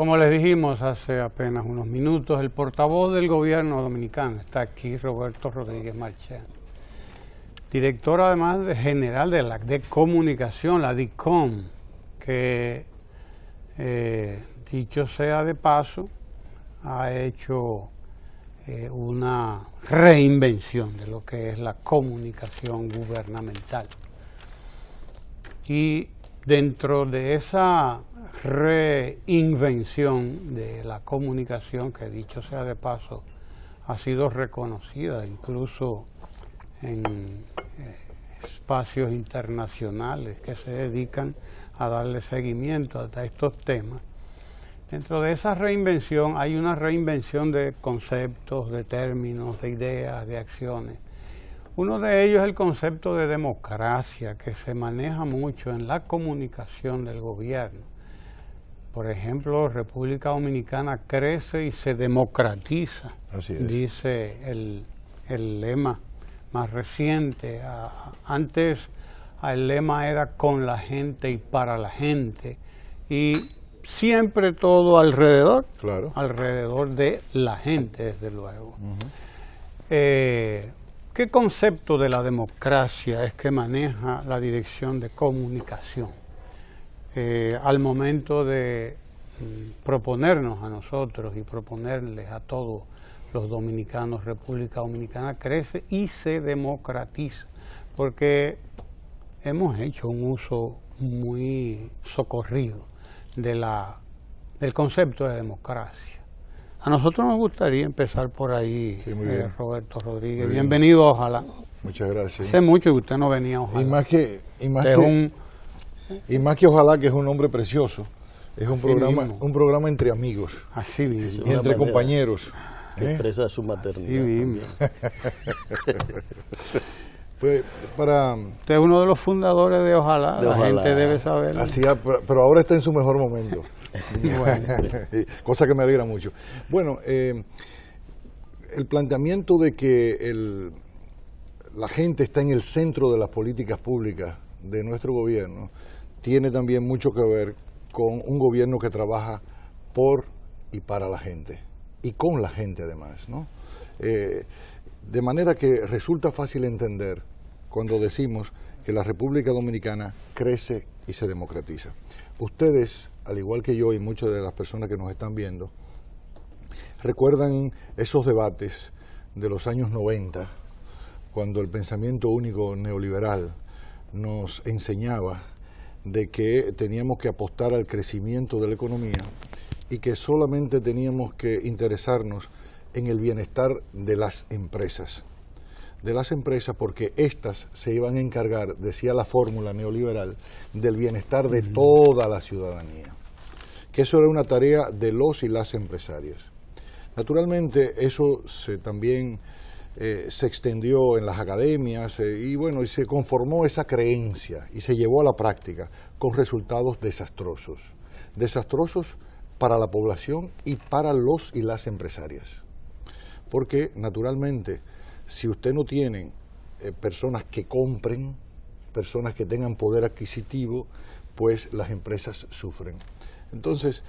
Como les dijimos hace apenas unos minutos, el portavoz del gobierno dominicano está aquí, Roberto Rodríguez Marchán, director además general de la de comunicación, la DICOM, que dicho sea de paso, ha hecho una reinvención de lo que es la comunicación gubernamental. Y dentro de esa reinvención de la comunicación, que dicho sea de paso, ha sido reconocida incluso en espacios internacionales que se dedican a darle seguimiento a estos temas. Dentro de esa reinvención hay una reinvención de conceptos, de términos, de ideas, de acciones. Uno de ellos es el concepto de democracia, que se maneja mucho en la comunicación del gobierno. Por ejemplo, República Dominicana crece y se democratiza, dice el lema más reciente. Antes el lema era con la gente y para la gente, y siempre todo alrededor, alrededor de la gente, desde luego. ¿Qué concepto de la democracia es que maneja la Dirección de Comunicación al momento de proponernos a nosotros y proponerles a todos los dominicanos? República Dominicana crece y se democratiza, porque hemos hecho un uso muy socorrido del concepto de democracia. A nosotros nos gustaría empezar por ahí, sí, Roberto Rodríguez. Bienvenido a Ojalá. Muchas gracias. Hace mucho que usted no venía a Ojalá. Y más que Ojalá, que es un nombre precioso, es un programa entre amigos. Así mismo. Y entre compañeros. Expresa su maternidad. Pues usted es uno de los fundadores de Ojalá, la gente debe saberlo. Así, pero ahora está en su mejor momento. Bueno. Cosa que me alegra mucho. Bueno, el planteamiento de que la gente está en el centro de las políticas públicas de nuestro gobierno tiene también mucho que ver con un gobierno que trabaja por y para la gente, y con la gente además, ¿no? De manera que resulta fácil entender cuando decimos que la República Dominicana crece y se democratiza. Ustedes, al igual que yo y muchas de las personas que nos están viendo, recuerdan esos debates de los años 90, cuando el pensamiento único neoliberal nos enseñaba de que teníamos que apostar al crecimiento de la economía y que solamente teníamos que interesarnos en el bienestar de las empresas. Porque éstas se iban a encargar, decía la fórmula neoliberal, del bienestar de toda la ciudadanía. Que eso era una tarea de los y las empresarias. Naturalmente, eso también se extendió en las academias y se conformó esa creencia y se llevó a la práctica con resultados desastrosos. Desastrosos para la población y para los y las empresarias. Porque, naturalmente, si usted no tiene personas que compren, personas que tengan poder adquisitivo, pues las empresas sufren. Entonces,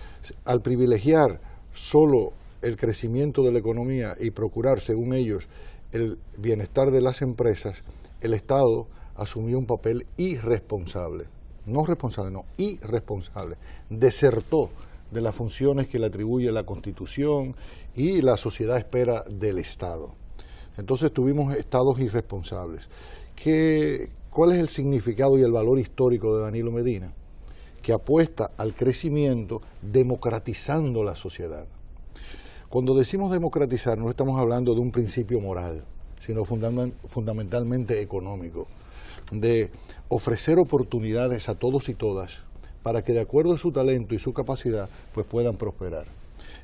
al privilegiar solo el crecimiento de la economía y procurar, según ellos, el bienestar de las empresas, el Estado asumió un papel irresponsable. No responsable, no, irresponsable. Desertó de las funciones que le atribuye la Constitución y la sociedad espera del Estado. Entonces tuvimos estados irresponsables. ¿Cuál es el significado y el valor histórico de Danilo Medina? Que apuesta al crecimiento democratizando la sociedad. Cuando decimos democratizar no estamos hablando de un principio moral, sino fundamentalmente económico, de ofrecer oportunidades a todos y todas para que de acuerdo a su talento y su capacidad pues puedan prosperar.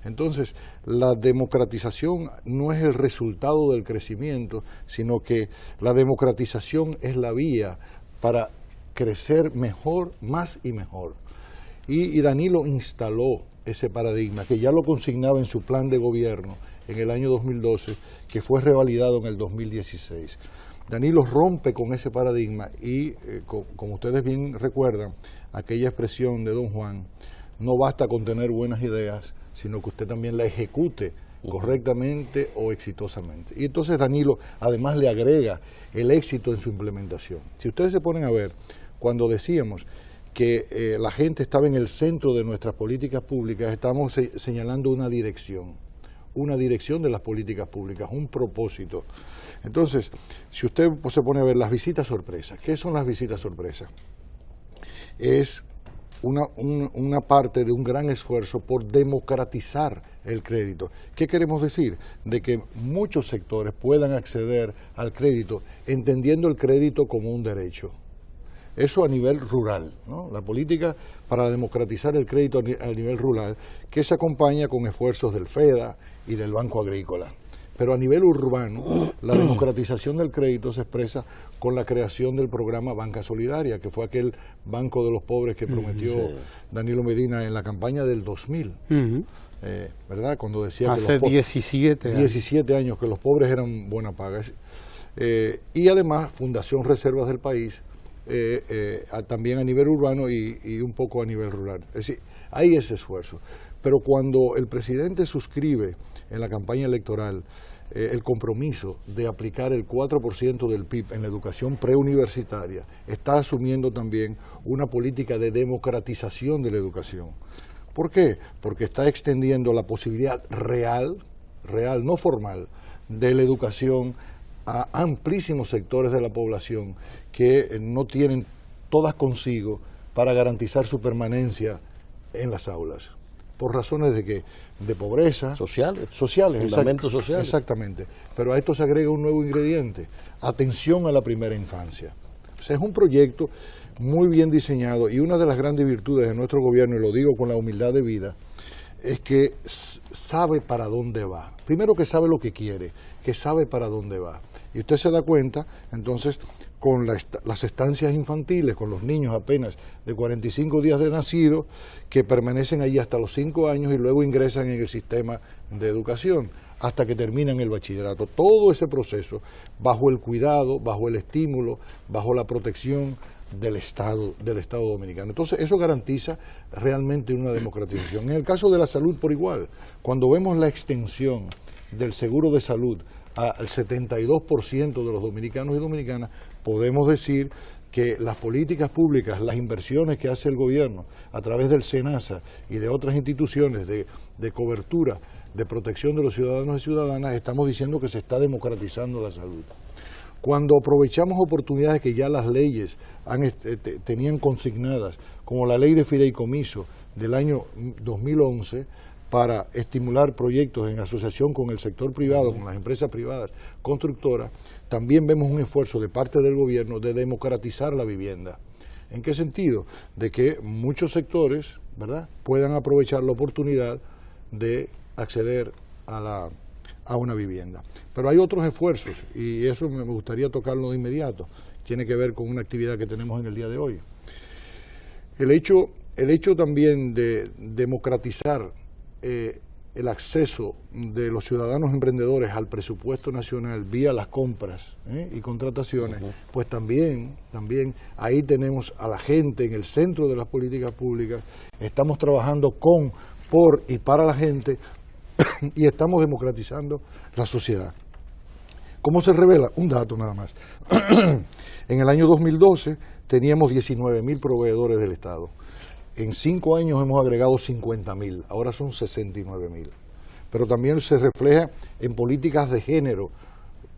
Entonces, la democratización no es el resultado del crecimiento, sino que la democratización es la vía para crecer mejor, más y mejor. Y Danilo instaló ese paradigma, que ya lo consignaba en su plan de gobierno en el año 2012, que fue revalidado en el 2016. Danilo rompe con ese paradigma y, como ustedes bien recuerdan, aquella expresión de Don Juan, no basta con tener buenas ideas, sino que usted también la ejecute correctamente o exitosamente. Y entonces Danilo además le agrega el éxito en su implementación. Si ustedes se ponen a ver, cuando decíamos que la gente estaba en el centro de nuestras políticas públicas, estamos señalando una dirección de las políticas públicas, un propósito. Entonces, si usted se pone a ver las visitas sorpresas, ¿qué son las visitas sorpresas? Es una parte de un gran esfuerzo por democratizar el crédito. ¿Qué queremos decir? De que muchos sectores puedan acceder al crédito entendiendo el crédito como un derecho. Eso a nivel rural, ¿no? La política para democratizar el crédito a nivel rural, que se acompaña con esfuerzos del FEDA y del Banco Agrícola. Pero a nivel urbano, la democratización del crédito se expresa con la creación del programa Banca Solidaria, que fue aquel banco de los pobres que prometió Danilo Medina en la campaña del 2000, ¿verdad? Cuando decía hace que 17 años que los pobres eran buena paga. Y además Fundación Reservas del País, también a nivel urbano y un poco a nivel rural. Es decir, hay ese esfuerzo. Pero cuando el presidente suscribe en la campaña electoral el compromiso de aplicar el 4% del PIB en la educación preuniversitaria, está asumiendo también una política de democratización de la educación. ¿Por qué? Porque está extendiendo la posibilidad real, no formal, de la educación a amplísimos sectores de la población que no tienen todas consigo para garantizar su permanencia en las aulas, por razones de pobreza. Sociales. Fundamentos sociales. Exactamente. Pero a esto se agrega un nuevo ingrediente, atención a la primera infancia. O sea, es un proyecto muy bien diseñado y una de las grandes virtudes de nuestro gobierno, y lo digo con la humildad de vida, es que sabe para dónde va. Primero que sabe lo que quiere, que sabe para dónde va. Y usted se da cuenta, entonces, con las estancias infantiles, con los niños apenas de 45 días de nacido, que permanecen allí hasta los 5 años y luego ingresan en el sistema de educación, hasta que terminan el bachillerato. Todo ese proceso, bajo el cuidado, bajo el estímulo, bajo la protección del Estado dominicano. Entonces, eso garantiza realmente una democratización. En el caso de la salud, por igual, cuando vemos la extensión del seguro de salud al 72% de los dominicanos y dominicanas, podemos decir que las políticas públicas, las inversiones que hace el gobierno a través del SENASA y de otras instituciones de cobertura, de protección de los ciudadanos y ciudadanas, estamos diciendo que se está democratizando la salud. Cuando aprovechamos oportunidades que ya las leyes tenían consignadas, como la ley de fideicomiso del año 2011, para estimular proyectos en asociación con el sector privado, con las empresas privadas constructoras, también vemos un esfuerzo de parte del gobierno de democratizar la vivienda. ¿En qué sentido? De que muchos sectores, ¿verdad?, puedan aprovechar la oportunidad de acceder a una vivienda. Pero hay otros esfuerzos, y eso me gustaría tocarlo de inmediato, tiene que ver con una actividad que tenemos en el día de hoy. El hecho también de democratizar el acceso de los ciudadanos emprendedores al presupuesto nacional vía las compras y contrataciones, pues también ahí tenemos a la gente en el centro de las políticas públicas, estamos trabajando con, por y para la gente y estamos democratizando la sociedad. ¿Cómo se revela? Un dato nada más. En el año 2012 teníamos 19.000 proveedores del Estado. En 5 años hemos agregado 50.000, ahora son 69.000. Pero también se refleja en políticas de género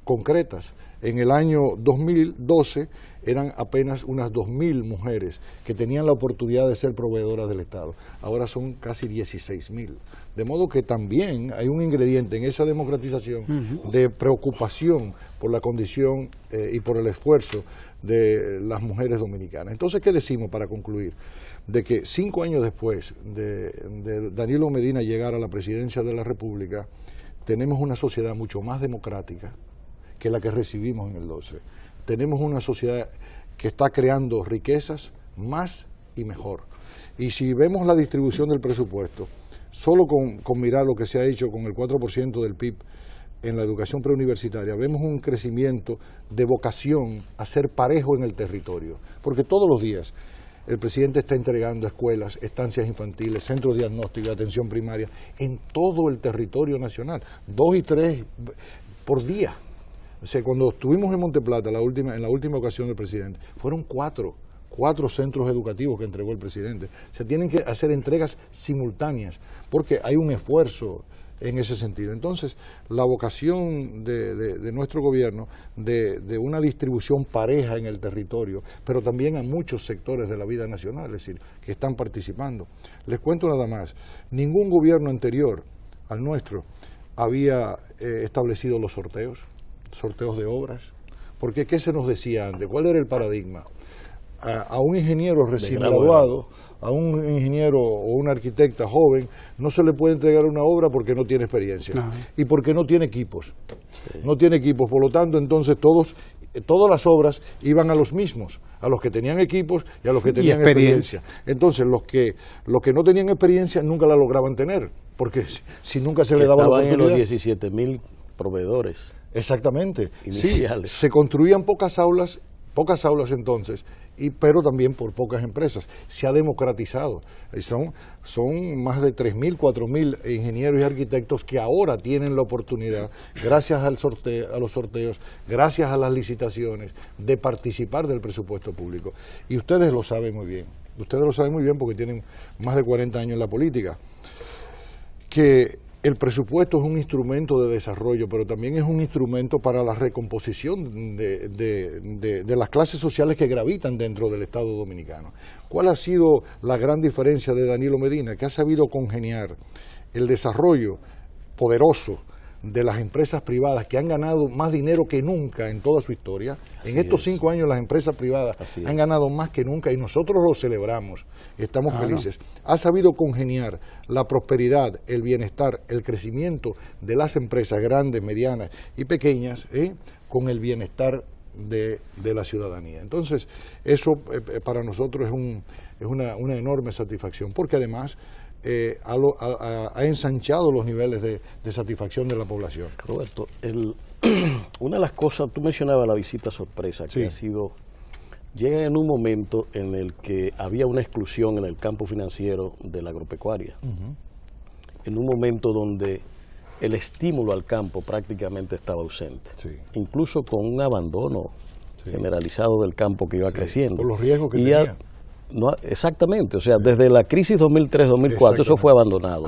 concretas. En el año 2012 eran apenas unas 2.000 mujeres que tenían la oportunidad de ser proveedoras del Estado. Ahora son casi 16.000. De modo que también hay un ingrediente en esa democratización de preocupación por la condición y por el esfuerzo de las mujeres dominicanas. Entonces, ¿qué decimos para concluir? De que 5 años después de Danilo Medina llegar a la presidencia de la República, tenemos una sociedad mucho más democrática que la que recibimos en el 12. Tenemos una sociedad que está creando riquezas más y mejor. Y si vemos la distribución del presupuesto, solo con mirar lo que se ha hecho con el 4% del PIB en la educación preuniversitaria, vemos un crecimiento de vocación a ser parejo en el territorio. Porque todos los días el presidente está entregando escuelas, estancias infantiles, centros de diagnóstico y atención primaria en todo el territorio nacional, 2 y 3 por día. O sea, cuando estuvimos en Monteplata en la última ocasión del presidente, fueron 4 centros educativos que entregó el presidente. Se tienen que hacer entregas simultáneas porque hay un esfuerzo en ese sentido. Entonces, la vocación de nuestro gobierno de una distribución pareja en el territorio, pero también a muchos sectores de la vida nacional, es decir, que están participando. Les cuento nada más, ningún gobierno anterior al nuestro había establecido los sorteos de obras, porque ¿qué se nos decía antes? ¿Cuál era el paradigma? A un ingeniero recién graduado, a un ingeniero o una arquitecta joven, no se le puede entregar una obra porque no tiene experiencia y porque no tiene equipos. No tiene equipos, por lo tanto, entonces todas las obras iban a los mismos, a los que tenían equipos y a los que tenían experiencia. Entonces, los que no tenían experiencia nunca la lograban tener, porque si nunca se le daba la oportunidad. En los 17.000 proveedores. Exactamente. Iniciales. Sí, se construían pocas aulas entonces, pero también por pocas empresas. Se ha democratizado. Son más de 3.000, 4.000 ingenieros y arquitectos que ahora tienen la oportunidad, gracias a los sorteos, gracias a las licitaciones, de participar del presupuesto público. Y ustedes lo saben muy bien. Ustedes lo saben muy bien porque tienen más de 40 años en la política. Que el presupuesto es un instrumento de desarrollo, pero también es un instrumento para la recomposición de las clases sociales que gravitan dentro del Estado dominicano. ¿Cuál ha sido la gran diferencia de Danilo Medina? Que ha sabido congeniar el desarrollo poderoso de las empresas privadas que han ganado más dinero que nunca en toda su historia. En estos 5 años las empresas privadas han ganado más que nunca y nosotros lo celebramos, estamos felices. Ha sabido congeniar la prosperidad, el bienestar, el crecimiento de las empresas grandes, medianas y pequeñas con el bienestar de la ciudadanía. Entonces, eso para nosotros es una enorme satisfacción, porque además ha ensanchado los niveles de satisfacción de la población. Roberto, una de las cosas, tú mencionabas la visita sorpresa, que ha sido, llega en un momento en el que había una exclusión en el campo financiero de la agropecuaria, en un momento donde el estímulo al campo prácticamente estaba ausente, incluso con un abandono generalizado del campo que iba creciendo. Por los riesgos que tenía. No, exactamente, o sea, desde la crisis 2003-2004 eso fue abandonado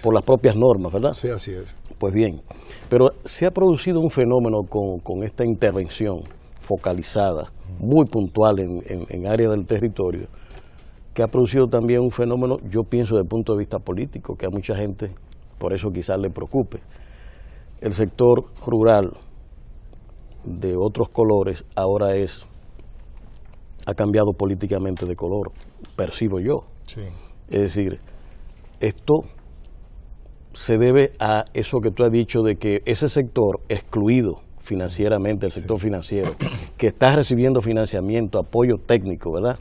por las propias normas, ¿verdad? Sí, así es. Pues bien, pero se ha producido un fenómeno con esta intervención focalizada, muy puntual en áreas del territorio, que ha producido también un fenómeno, yo pienso desde el punto de vista político, que a mucha gente por eso quizás le preocupe. El sector rural de otros colores ahora ha cambiado políticamente de color, percibo yo. Es decir, esto se debe a eso que tú has dicho de que ese sector excluido financieramente, el sector financiero, que está recibiendo financiamiento, apoyo técnico, ¿verdad?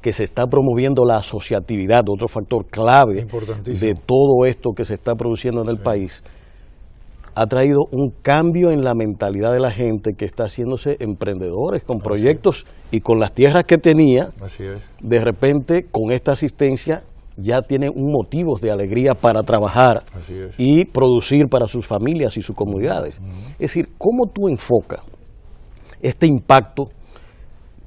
Que se está promoviendo la asociatividad, otro factor clave de todo esto que se está produciendo en el país, ha traído un cambio en la mentalidad de la gente que está haciéndose emprendedores con proyectos y con las tierras que tenía, de repente con esta asistencia ya tienen un motivo de alegría para trabajar y producir para sus familias y sus comunidades. Es decir, ¿cómo tú enfocas este impacto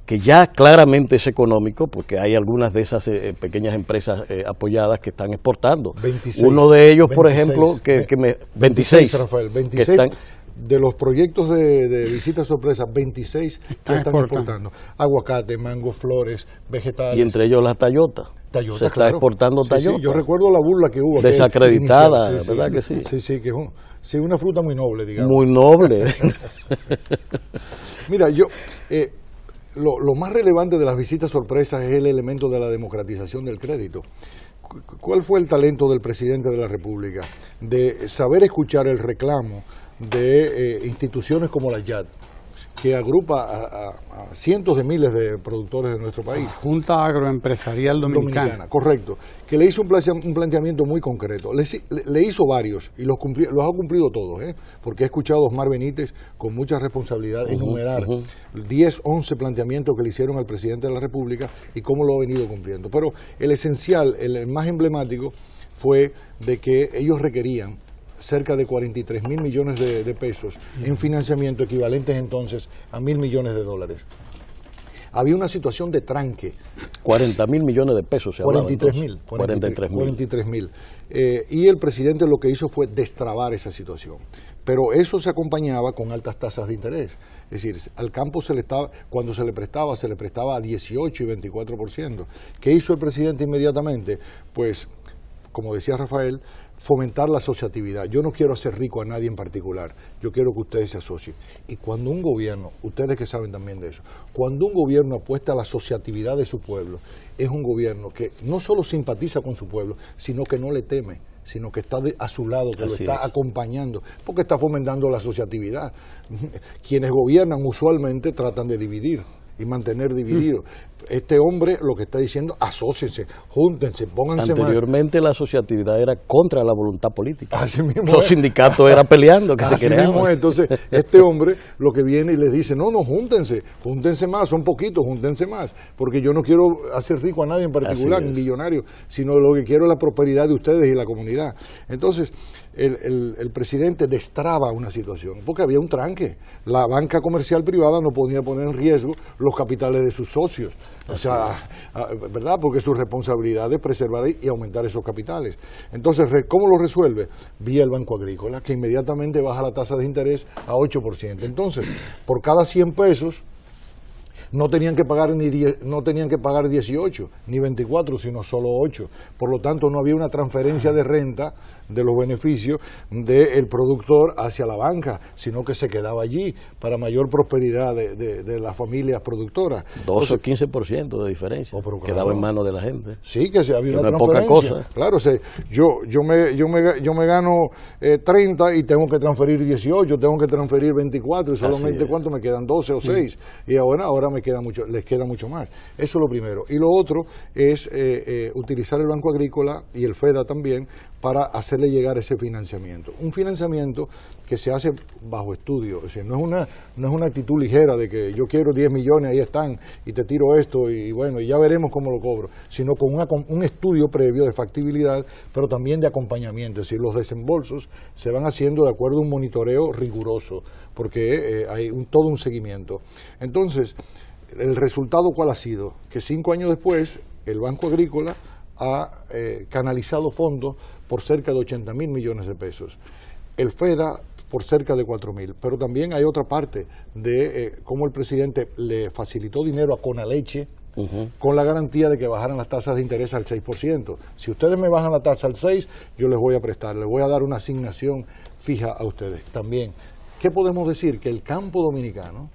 que ya claramente es económico, porque hay algunas de esas pequeñas empresas apoyadas que están exportando? 26, uno de ellos, por ejemplo, 26, Rafael, 26 de los proyectos de visita sorpresa, 26 que están exportando. Aguacate, mango, flores, vegetales. Y entre ellos la Toyota. Se está exportando Toyota. Sí, yo recuerdo la burla que hubo. Desacreditada, ¿verdad que sí? Sí, que es una fruta muy noble, digamos. Muy noble. Mira, lo más relevante de las visitas sorpresas es el elemento de la democratización del crédito. ¿Cuál fue el talento del presidente de la República? De saber escuchar el reclamo de instituciones como la YAD, que agrupa a cientos de miles de productores de nuestro país. Junta Agroempresarial Dominicana. Correcto, que le hizo un planteamiento muy concreto. Le hizo varios y los ha cumplido todos, porque he escuchado a Osmar Benítez con mucha responsabilidad enumerar 10, 11 planteamientos que le hicieron al presidente de la República y cómo lo ha venido cumpliendo. Pero el esencial, el más emblemático, fue de que ellos requerían cerca de 43.000 millones de pesos en financiamiento, equivalentes entonces a 1.000 millones de dólares. Había una situación de tranque. 40.000 millones de pesos se hablaba. 43.000. Y el presidente lo que hizo fue destrabar esa situación. Pero eso se acompañaba con altas tasas de interés. Es decir, al campo cuando se le prestaba a 18 y 24%. ¿Qué hizo el presidente inmediatamente? Pues, como decía Rafael, fomentar la asociatividad. Yo no quiero hacer rico a nadie en particular, yo quiero que ustedes se asocien. Y cuando un gobierno, ustedes que saben también de eso, cuando un gobierno apuesta a la asociatividad de su pueblo, es un gobierno que no solo simpatiza con su pueblo, sino que no le teme, sino que está a su lado, que lo está acompañando, porque está fomentando la asociatividad. Quienes gobiernan usualmente tratan de dividir y mantener dividido. Este hombre lo que está diciendo, asóciense, júntense, pónganse más. Anteriormente la asociatividad era contra la voluntad política. Así mismo los sindicatos eran peleando que se creaban. Mismo es. Entonces, este hombre lo que viene y les dice, no, júntense más, son poquitos, júntense más, porque yo no quiero hacer rico a nadie en particular, ni millonario, sino lo que quiero es la prosperidad de ustedes y la comunidad. Entonces, el presidente destraba una situación, porque había un tranque. La banca comercial privada no podía poner en riesgo los capitales de sus socios. O sea, ¿verdad? Porque su responsabilidad es preservar y aumentar esos capitales. Entonces, ¿cómo lo resuelve? Vía el Banco Agrícola, que inmediatamente baja la tasa de interés a 8%. Entonces, por cada 100 pesos, no tenían que pagar 18 ni 24, sino solo 8. Por lo tanto, no había una transferencia de renta de los beneficios del productor hacia la banca, sino que se quedaba allí para mayor prosperidad de las familias productoras. 12 o 15% de diferencia, quedaba en manos de la gente. Sí, que había una no transferencia. Es poca cosa. Claro, yo me gano 30 y tengo que transferir 18, tengo que transferir 24 y solamente ¿cuánto me quedan? 12 o 6. Y ahora les queda mucho más. Eso es lo primero. Y lo otro es utilizar el Banco Agrícola y el FEDA también para hacerle llegar ese financiamiento. Un financiamiento que se hace bajo estudio. Es decir, no es una actitud ligera de que yo quiero 10 millones, ahí están, y te tiro esto, y bueno, y ya veremos cómo lo cobro, sino con un estudio previo de factibilidad, pero también de acompañamiento. Es decir, los desembolsos se van haciendo de acuerdo a un monitoreo riguroso, porque hay todo un seguimiento. Entonces, ¿el resultado cuál ha sido? Que 5 años después, el Banco Agrícola ha canalizado fondos por cerca de 80.000 millones de pesos. El FEDA por cerca de 4.000. Pero también hay otra parte de cómo el presidente le facilitó dinero a Conaleche con la garantía de que bajaran las tasas de interés al 6%. Si ustedes me bajan la tasa al 6%, yo les voy a prestar, les voy a dar una asignación fija a ustedes. También, ¿qué podemos decir? Que el campo dominicano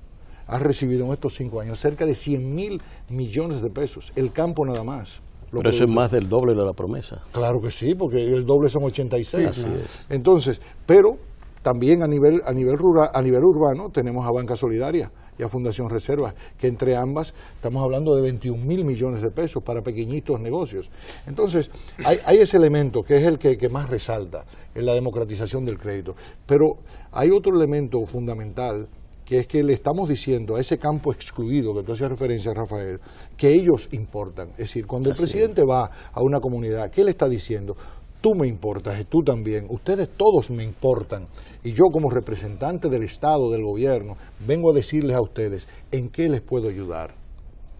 ha recibido en estos 5 años cerca de 100.000 millones de pesos, el campo nada más. Pero eso es más del doble de la promesa. Claro que sí, porque el doble son 86. Así es. Entonces, pero también a nivel rural, a nivel urbano, tenemos a Banca Solidaria y a Fundación Reservas, que entre ambas estamos hablando de 21.000 millones de pesos para pequeñitos negocios. Entonces, hay ese elemento que es el que más resalta en la democratización del crédito. Pero hay otro elemento fundamental, que es que le estamos diciendo a ese campo excluido que tú hacías referencia, Rafael, que ellos importan. Es decir, cuando el presidente va a una comunidad, ¿qué le está diciendo? Tú me importas, y tú también, ustedes todos me importan, y yo como representante del Estado, del gobierno, vengo a decirles a ustedes en qué les puedo ayudar.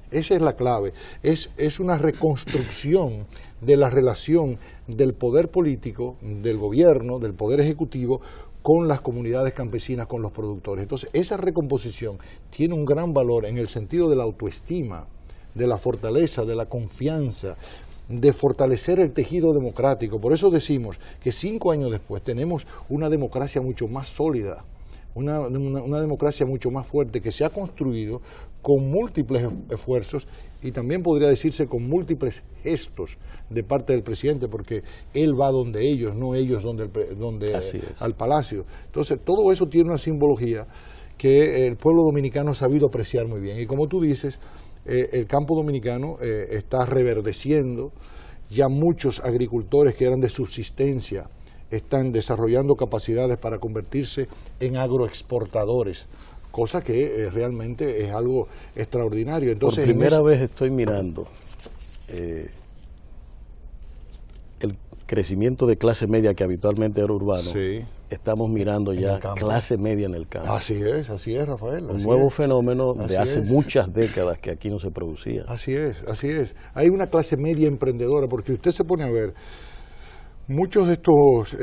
Esa es la clave, es una reconstrucción de la relación del poder político, del gobierno, del poder ejecutivo, con las comunidades campesinas, con los productores. Entonces, esa recomposición tiene un gran valor en el sentido de la autoestima, de la fortaleza, de la confianza, de fortalecer el tejido democrático. Por eso decimos que 5 años después tenemos una democracia mucho más sólida, una democracia mucho más fuerte, que se ha construido con múltiples esfuerzos y también podría decirse con múltiples gestos de parte del presidente, porque él va donde ellos, no ellos donde al palacio. Entonces, todo eso tiene una simbología que el pueblo dominicano ha sabido apreciar muy bien. Y como tú dices, el campo dominicano está reverdeciendo, ya muchos agricultores que eran de subsistencia están desarrollando capacidades para convertirse en agroexportadores, cosa que realmente es algo extraordinario. Entonces, por primera vez estoy mirando el crecimiento de clase media que habitualmente era urbano. Sí. Estamos mirando ya clase media en el campo. Así es, Rafael. Un nuevo fenómeno de hace muchas décadas que aquí no se producía. Así es. Hay una clase media emprendedora, porque usted se pone a ver, muchos de estos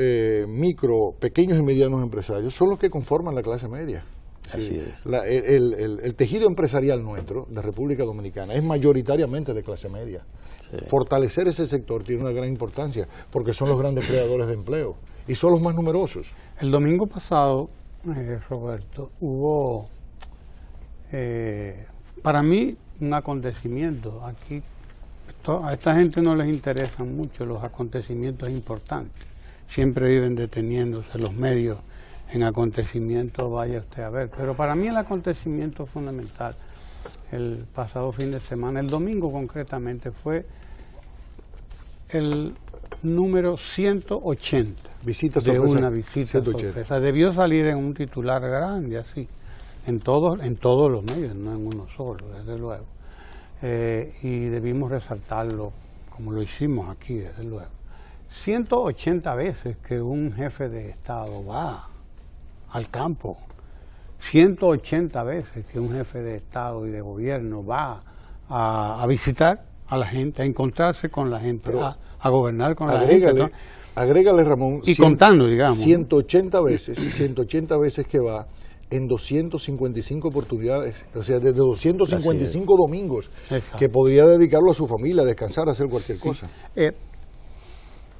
pequeños y medianos empresarios son los que conforman la clase media. Así es. El tejido empresarial nuestro, de República Dominicana, es mayoritariamente de clase media. Sí. Fortalecer ese sector tiene una gran importancia, porque son los grandes creadores de empleo y son los más numerosos. El domingo pasado, Roberto, hubo para mí un acontecimiento. Aquí a esta gente no les interesan mucho los acontecimientos importantes. Siempre viven deteniéndose los medios en acontecimientos, vaya usted a ver. Pero para mí el acontecimiento fundamental, el pasado fin de semana, el domingo concretamente, fue el número 180 visita de sorpresa, una visita 180. sorpresa. Debió salir en un titular grande, así, en todos los medios, no en uno solo, desde luego. Y debimos resaltarlo como lo hicimos aquí, desde luego. 180 veces que un jefe de Estado va al campo, 180 veces que un jefe de Estado y de gobierno va a visitar a la gente, a encontrarse con la gente, a gobernar con la gente, ¿no? Agrégale, Ramón, y contando, digamos, 180 veces que va en 255 oportunidades, o sea, desde 255 domingos, que podría dedicarlo a su familia, a descansar, a hacer cualquier cosa.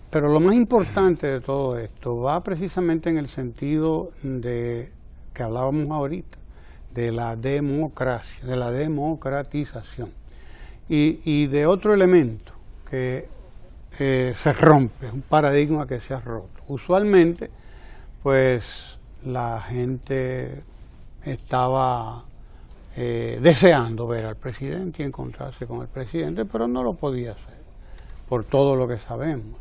Pero lo más importante de todo esto va precisamente en el sentido de que hablábamos ahorita, de la democracia, de la democratización, y de otro elemento que se rompe, un paradigma que se ha roto. Usualmente, pues la gente estaba deseando ver al presidente y encontrarse con el presidente, pero no lo podía hacer, por todo lo que sabemos.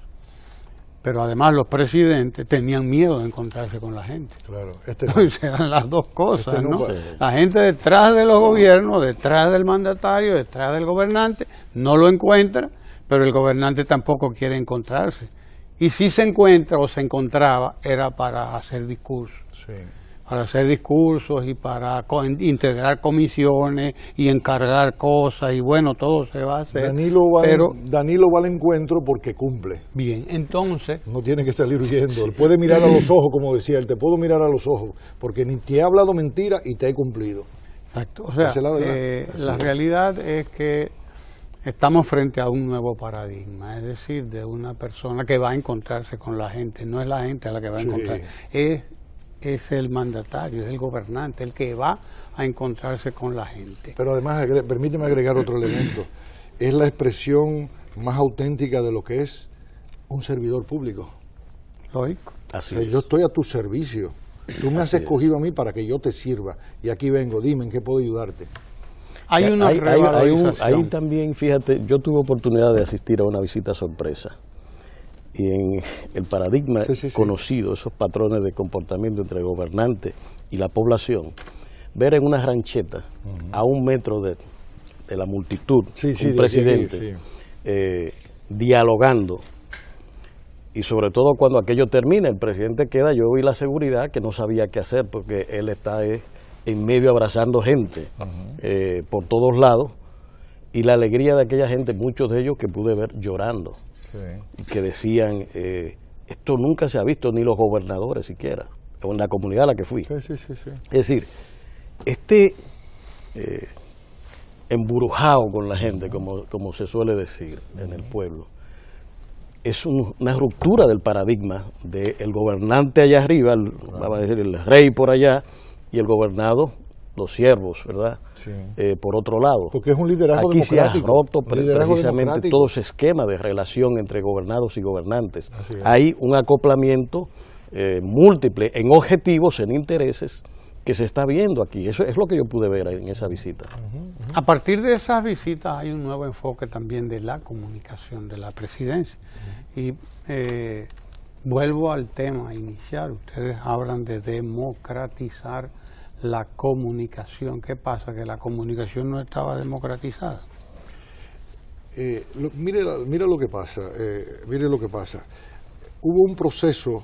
Pero además los presidentes tenían miedo de encontrarse con la gente. Claro, Entonces eran las dos cosas, ¿no? La gente detrás de los gobiernos, detrás del mandatario, detrás del gobernante, no lo encuentra, pero el gobernante tampoco quiere encontrarse. Y si se encuentra o se encontraba, era para hacer discursos. Sí. Para hacer discursos y para integrar comisiones y encargar cosas, y bueno, todo se va a hacer. Danilo va al encuentro porque cumple. Bien, entonces... No tiene que salir huyendo, sí. Él puede mirar a los ojos, como decía él, te puedo mirar a los ojos, porque ni te he hablado mentira y te he cumplido. Exacto, o sea, la realidad es que estamos frente a un nuevo paradigma, es decir, de una persona que va a encontrarse con la gente, no es la gente a la que va a encontrar, es el mandatario, es el gobernante, el que va a encontrarse con la gente. Pero además, permíteme agregar otro elemento, es la expresión más auténtica de lo que es un servidor público. Lógico. Así es. Yo estoy a tu servicio, tú me has escogido a mí para que yo te sirva, y aquí vengo, dime en qué puedo ayudarte. Ahí también, fíjate, yo tuve oportunidad de asistir a una visita sorpresa. Y en el paradigma conocido, esos patrones de comportamiento entre el gobernante y la población, ver en una rancheta, a 1 metro de la multitud, un presidente dialogando, y sobre todo cuando aquello termina, el presidente queda, yo vi la seguridad que no sabía qué hacer, porque él está en medio abrazando gente por todos lados, y la alegría de aquella gente, muchos de ellos que pude ver llorando. Y que decían, esto nunca se ha visto, ni los gobernadores siquiera, o en la comunidad a la que fui. Es decir, embrujado con la gente, como se suele decir en el pueblo, es una ruptura del paradigma del gobernante allá arriba, vamos a decir el rey por allá, y el gobernado, los siervos, ¿verdad? Sí. Por otro lado. Porque es un liderazgo aquí democrático. Aquí se ha roto precisamente todo ese esquema de relación entre gobernados y gobernantes. Hay un acoplamiento múltiple en objetivos, en intereses, que se está viendo aquí. Eso es lo que yo pude ver en esa visita. A partir de esas visitas hay un nuevo enfoque también de la comunicación de la presidencia. Y vuelvo al tema inicial. Ustedes hablan de democratizar la comunicación. ¿Qué pasa? Que la comunicación no estaba democratizada. Mire lo que pasa. Mire lo que pasa. Hubo un proceso,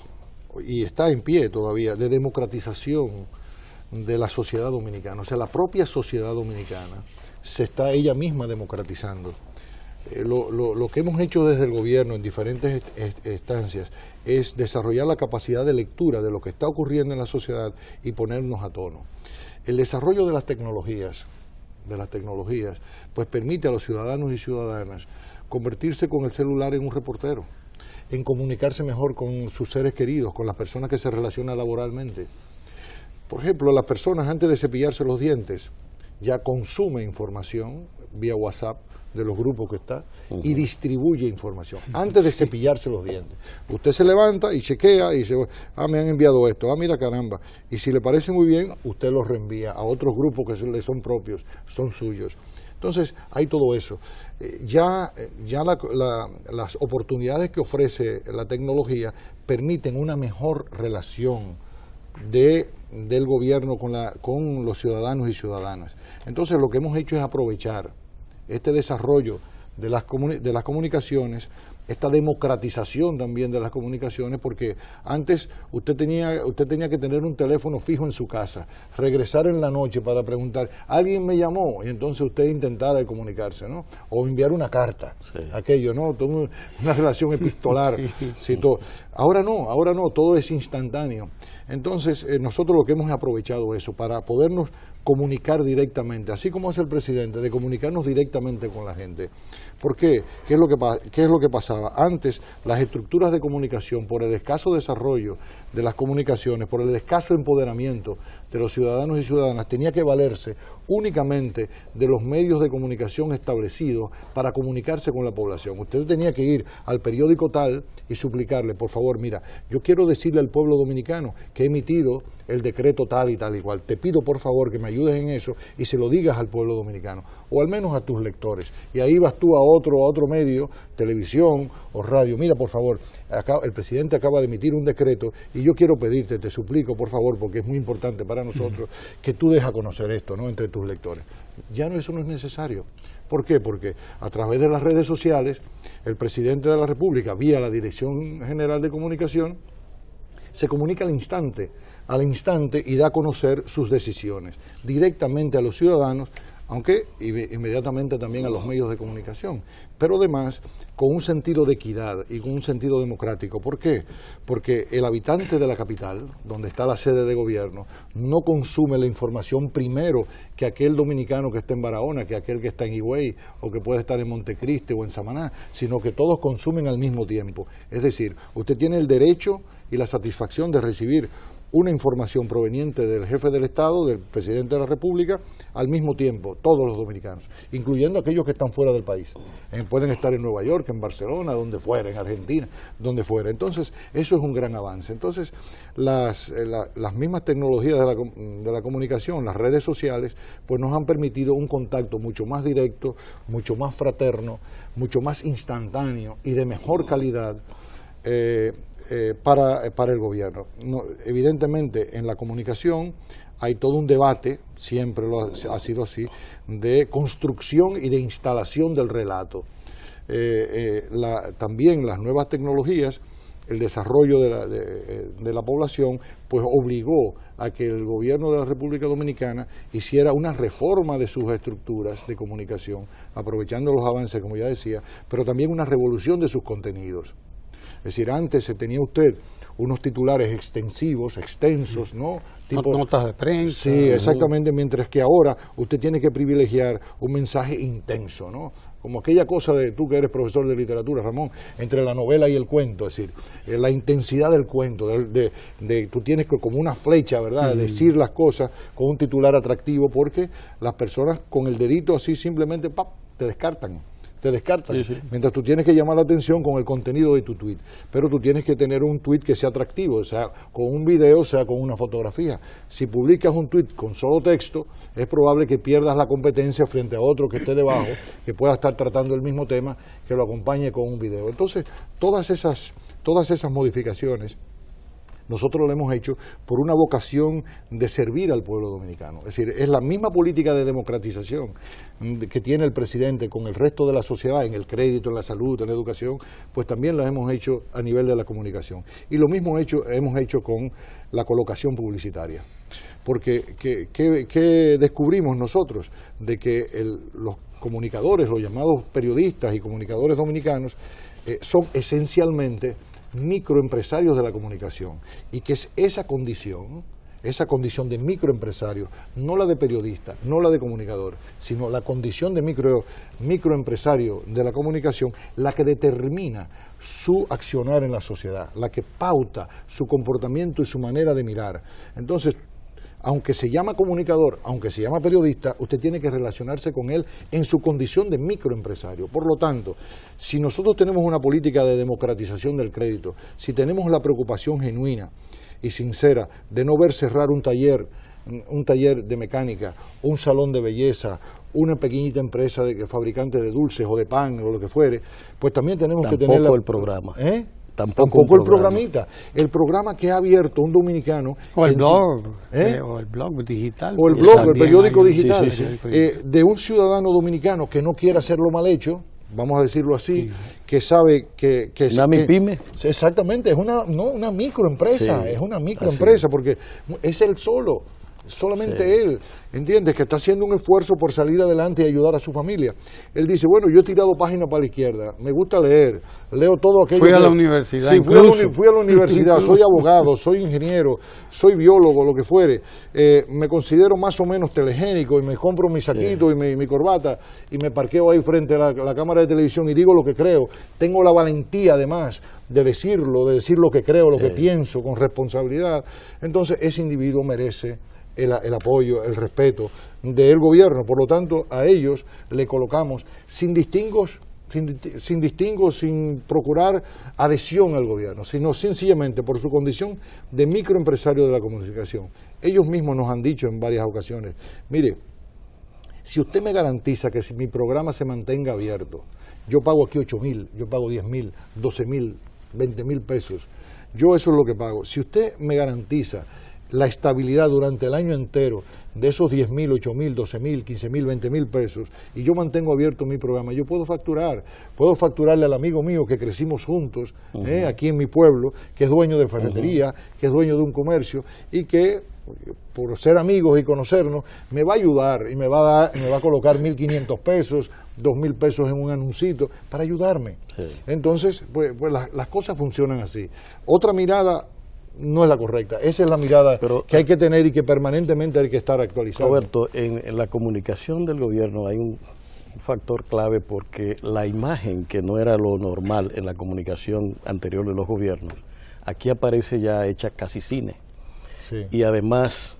y está en pie todavía, de democratización de la sociedad dominicana. O sea, la propia sociedad dominicana se está ella misma democratizando. Lo que hemos hecho desde el gobierno en diferentes instancias es desarrollar la capacidad de lectura de lo que está ocurriendo en la sociedad y ponernos a tono. El desarrollo de las tecnologías, pues permite a los ciudadanos y ciudadanas convertirse con el celular en un reportero, en comunicarse mejor con sus seres queridos, con las personas que se relacionan laboralmente. Por ejemplo, las personas antes de cepillarse los dientes ya consumen información vía WhatsApp de los grupos que está y distribuye información antes de cepillarse los dientes. Usted se levanta y chequea y dice, me han enviado esto, mira caramba, y si le parece muy bien, usted los reenvía a otros grupos que le son propios, son suyos. Entonces, hay todo eso. Las oportunidades que ofrece la tecnología permiten una mejor relación del gobierno con los ciudadanos y ciudadanas. Entonces, lo que hemos hecho es aprovechar este desarrollo de las comunicaciones, esta democratización también de las comunicaciones, porque antes usted tenía que tener un teléfono fijo en su casa, regresar en la noche para preguntar, alguien me llamó, y entonces usted intentara comunicarse, ¿no? O enviar una carta, aquello, ¿no? Todo una relación epistolar. Sí, todo. Ahora no, todo es instantáneo. Entonces, nosotros lo que hemos aprovechado eso para podernos comunicar directamente, así como hace el presidente, de comunicarnos directamente con la gente. ¿Por qué? ¿Qué es lo que pasaba? Antes, las estructuras de comunicación, por el escaso desarrollo de las comunicaciones, por el escaso empoderamiento de los ciudadanos y ciudadanas, tenía que valerse únicamente de los medios de comunicación establecidos para comunicarse con la población. Usted tenía que ir al periódico tal y suplicarle, por favor, mira, yo quiero decirle al pueblo dominicano que he emitido el decreto tal y tal y cual. Te pido por favor que me ayudes en eso y se lo digas al pueblo dominicano, o al menos a tus lectores. Y ahí vas tú a otro medio, televisión o radio. Mira, por favor, acá el presidente acaba de emitir un decreto y yo quiero pedirte, te suplico, por favor, porque es muy importante para nosotros, que tú dejes a conocer esto, ¿no?, entre tus lectores. Ya eso no es necesario. ¿Por qué? Porque a través de las redes sociales, el presidente de la República, vía la Dirección General de Comunicación, se comunica al instante y da a conocer sus decisiones directamente a los ciudadanos, aunque inmediatamente también a los medios de comunicación, pero además con un sentido de equidad y con un sentido democrático. ¿Por qué? Porque el habitante de la capital, donde está la sede de gobierno, no consume la información primero que aquel dominicano que está en Barahona, que aquel que está en Higüey, o que puede estar en Montecristi o en Samaná, sino que todos consumen al mismo tiempo. Es decir, usted tiene el derecho y la satisfacción de recibir una información proveniente del jefe del Estado, del presidente de la República, al mismo tiempo, todos los dominicanos, incluyendo aquellos que están fuera del país. Pueden estar en Nueva York, en Barcelona, donde fuera, en Argentina, donde fuera. Entonces, eso es un gran avance. Entonces, las mismas tecnologías de la comunicación, las redes sociales, pues nos han permitido un contacto mucho más directo, mucho más fraterno, mucho más instantáneo y de mejor calidad para el gobierno. Evidentemente, en la comunicación hay todo un debate, siempre ha sido así, de construcción y de instalación del relato. También las nuevas tecnologías, el desarrollo de la población, pues obligó a que el gobierno de la República Dominicana hiciera una reforma de sus estructuras de comunicación, aprovechando los avances, como ya decía, pero también una revolución de sus contenidos. Es decir, antes se tenía usted unos titulares extensos, ¿no? Tipo, notas de prensa. Sí, exactamente, mientras que ahora usted tiene que privilegiar un mensaje intenso, ¿no? Como aquella cosa de tú que eres profesor de literatura, Ramón, entre la novela y el cuento, es decir, la intensidad del cuento, tú tienes que, como una flecha, ¿verdad?, decir las cosas con un titular atractivo, porque las personas con el dedito así simplemente te descartan. te descartan. Sí, sí. Mientras tú tienes que llamar la atención con el contenido de tu tweet. Pero tú tienes que tener un tweet que sea atractivo, sea con un video, sea con una fotografía. Si publicas un tweet con solo texto, es probable que pierdas la competencia frente a otro que esté debajo, que pueda estar tratando el mismo tema, que lo acompañe con un video. Entonces, todas esas modificaciones nosotros lo hemos hecho por una vocación de servir al pueblo dominicano. Es decir, es la misma política de democratización que tiene el presidente con el resto de la sociedad en el crédito, en la salud, en la educación, pues también la hemos hecho a nivel de la comunicación. Y lo mismo hemos hecho con la colocación publicitaria. Porque, ¿qué descubrimos nosotros? De que los comunicadores, los llamados periodistas y comunicadores dominicanos, son esencialmente microempresarios de la comunicación, y que es esa condición de microempresario, no la de periodista, no la de comunicador, sino la condición de microempresario de la comunicación, la que determina su accionar en la sociedad, la que pauta su comportamiento y su manera de mirar. Entonces, aunque se llama comunicador, aunque se llama periodista, usted tiene que relacionarse con él en su condición de microempresario. Por lo tanto, si nosotros tenemos una política de democratización del crédito, si tenemos la preocupación genuina y sincera de no ver cerrar un taller de mecánica, un salón de belleza, una pequeñita empresa fabricante de dulces o de pan o lo que fuere, pues también tenemos que tener el programa. Tampoco el programita. El programa que ha abierto un dominicano. O el blog, o el blog digital. O el blog, el periódico digital. Sí. De un ciudadano dominicano que no quiera hacerlo mal hecho, vamos a decirlo así, que sabe que ¿Una MIPYME? Exactamente, es una microempresa, es una microempresa, porque es él solo. Solamente él, ¿entiendes? Que está haciendo un esfuerzo por salir adelante y ayudar a su familia. Él dice, bueno, yo he tirado páginas para la izquierda, me gusta leer, leo todo aquello. Fui a la universidad. Sí, fui a la universidad, soy abogado, soy ingeniero, soy biólogo, lo que fuere. Me considero más o menos telegénico y me compro mi saquito y mi corbata y me parqueo ahí frente a la cámara de televisión y digo lo que creo. Tengo la valentía, además, de decir lo que creo, lo que pienso, con responsabilidad. Entonces, ese individuo merece el apoyo, el respeto del gobierno. Por lo tanto, a ellos le colocamos sin distingos, sin procurar adhesión al gobierno, sino sencillamente por su condición de microempresario de la comunicación. Ellos mismos nos han dicho en varias ocasiones, mire, si usted me garantiza que si mi programa se mantenga abierto, yo pago aquí 8,000, yo pago 10,000, 12,000, 20,000 pesos, yo eso es lo que pago. Si usted me garantiza la estabilidad durante el año entero de esos 10,000, 8,000, 12,000, 15,000, 20,000 pesos, y yo mantengo abierto mi programa, yo puedo facturarle al amigo mío que crecimos juntos, aquí en mi pueblo, que es dueño de ferretería, que es dueño de un comercio, y que por ser amigos y conocernos, me va a ayudar y me va a colocar 1,500 pesos, 2,000 pesos en un anuncito para ayudarme. Sí. Entonces, pues las cosas funcionan así. Otra mirada no es la correcta. Esa es la mirada que hay que tener y que permanentemente hay que estar actualizando. Roberto, en la comunicación del gobierno hay un factor clave, porque la imagen, que no era lo normal en la comunicación anterior de los gobiernos, aquí aparece ya hecha casi cine. Sí. Y además